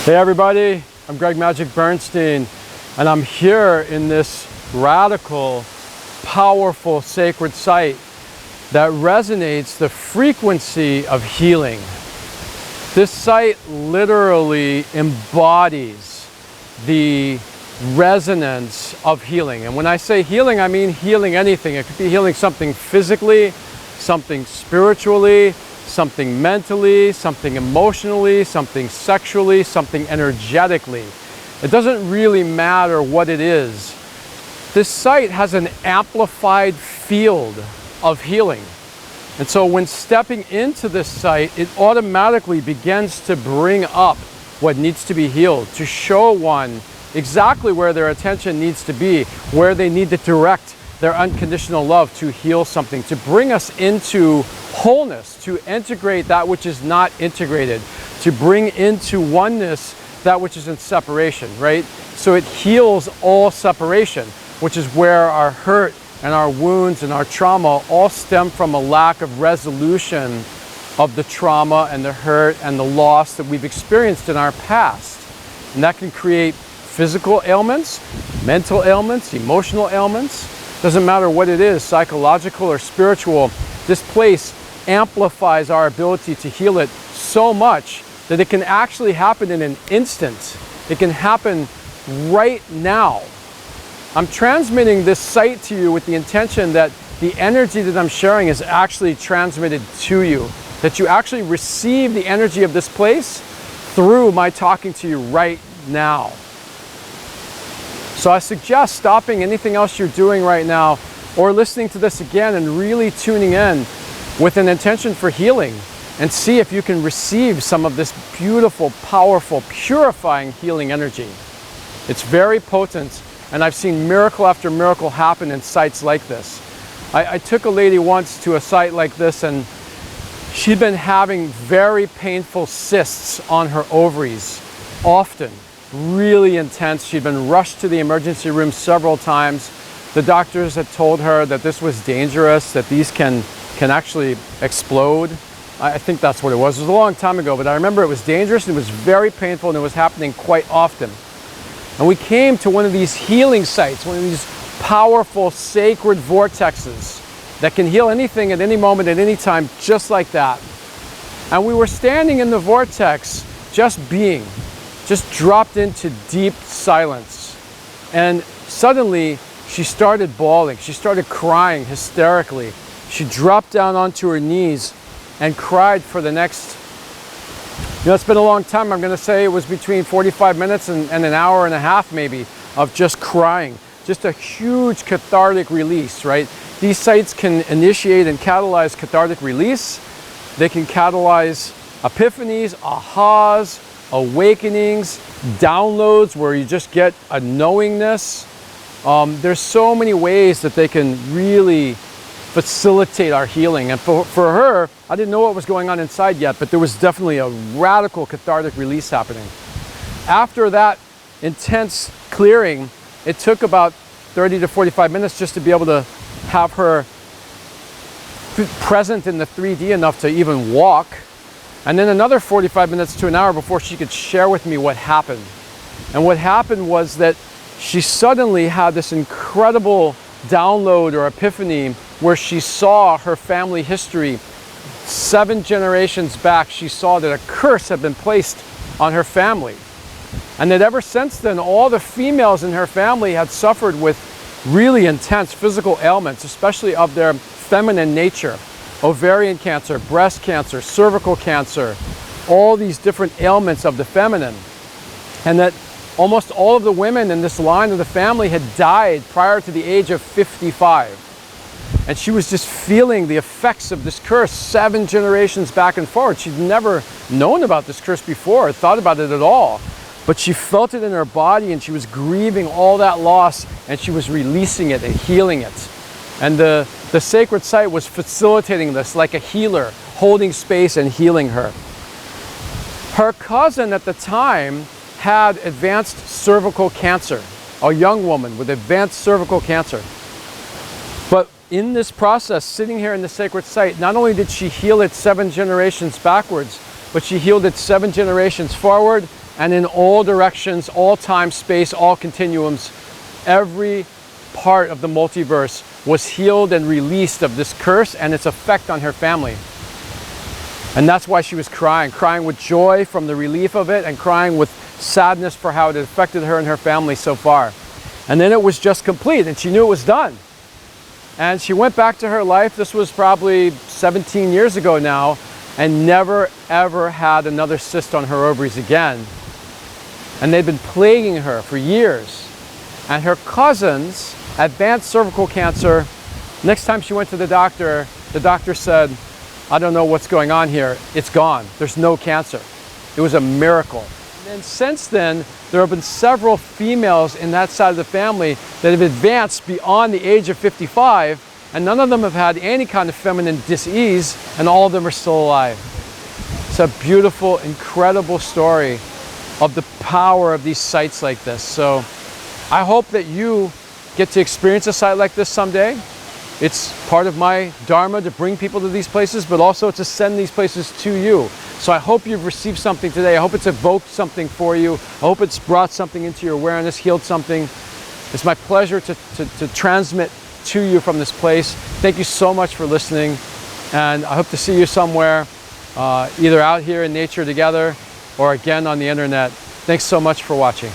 Hey everybody, I'm Greg Magick Bernstein, and I'm here in this radical, powerful sacred site that resonates the frequency of healing. This site literally embodies the resonance of healing. And when I say healing, I mean healing anything. It could be healing something physically, something spiritually, something mentally, something emotionally, something sexually, something energetically. It doesn't really matter what it is. This site has an amplified field of healing. And so when stepping into this site, it automatically begins to bring up what needs to be healed, to show one exactly where their attention needs to be, where they need to direct their unconditional love to heal something, to bring us into wholeness, to integrate that which is not integrated, to bring into oneness that which is in separation, right? So it heals all separation, which is where our hurt and our wounds and our trauma all stem from a lack of resolution of the trauma and the hurt and the loss that we've experienced in our past. And that can create physical ailments, mental ailments, emotional ailments. Doesn't matter what it is, psychological or spiritual, this place amplifies our ability to heal it so much that it can actually happen in an instant. It can happen right now. I'm transmitting this site to you with the intention that the energy that I'm sharing is actually transmitted to you, that you actually receive the energy of this place through my talking to you right now. So I suggest stopping anything else you're doing right now or listening to this again and really tuning in with an intention for healing and see if you can receive some of this beautiful, powerful, purifying healing energy. It's very potent, and I've seen miracle after miracle happen in sites like this. I took a lady once to a site like this, and she'd been having very painful cysts on her ovaries, often. Really intense. She'd been rushed to the emergency room several times. The doctors had told her that this was dangerous, that these can actually explode. I think that's what it was. It was a long time ago, but I remember it was dangerous and it was very painful and it was happening quite often. And we came to one of these healing sites, one of these powerful sacred vortexes that can heal anything at any moment, at any time, just like that. And we were standing in the vortex, just being, just dropped into deep silence. And suddenly she started bawling. She started crying hysterically. She dropped down onto her knees and cried for the next, it's been a long time. I'm going to say it was between 45 minutes and an hour and a half maybe of just crying. Just a huge cathartic release, right? These sites can initiate and catalyze cathartic release. They can catalyze epiphanies, ahas, awakenings, downloads where you just get a knowingness. There's so many ways that they can really facilitate our healing. And for her, I didn't know what was going on inside yet, but there was definitely a radical cathartic release happening. After that intense clearing, it took about 30 to 45 minutes just to be able to have her present in the 3D enough to even walk. And then another 45 minutes to an hour before she could share with me what happened. And what happened was that she suddenly had this incredible download or epiphany where she saw her family history. 7 generations back, she saw that a curse had been placed on her family. And that ever since then, all the females in her family had suffered with really intense physical ailments, especially of their feminine nature. Ovarian cancer, breast cancer, cervical cancer, all these different ailments of the feminine. And that almost all of the women in this line of the family had died prior to the age of 55. And she was just feeling the effects of this curse 7 generations back and forward. She'd never known about this curse before, thought about it at all. But she felt it in her body and she was grieving all that loss and she was releasing it and healing it. And the sacred site was facilitating this like a healer, holding space and healing her. Her cousin at the time had advanced cervical cancer, a young woman with advanced cervical cancer. But in this process, sitting here in the sacred site, not only did she heal it 7 generations backwards, but she healed it 7 generations forward and in all directions, all time, space, all continuums, every part of the multiverse was healed and released of this curse and its effect on her family. And that's why she was crying with joy from the relief of it, and crying with sadness for how it had affected her and her family so far. And then it was just complete, and she knew it was done. And she went back to her life. This was probably 17 years ago now, and never ever had another cyst on her ovaries again. And they'd been plaguing her for years. And her cousins, advanced cervical cancer, next time she went to the doctor said, I don't know what's going on here. It's gone. There's no cancer. It was a miracle. And since then, there have been several females in that side of the family that have advanced beyond the age of 55, and none of them have had any kind of feminine dis-ease, and all of them are still alive. It's a beautiful, incredible story of the power of these sites like this. So I hope that you get to experience a site like this someday. It's part of my dharma to bring people to these places, but also to send these places to you. So I hope you've received something today. I hope it's evoked something for you. I hope it's brought something into your awareness, healed something. It's my pleasure to transmit to you from this place. Thank you so much for listening, and I hope to see you somewhere, either out here in nature together or again on the internet. Thanks so much for watching.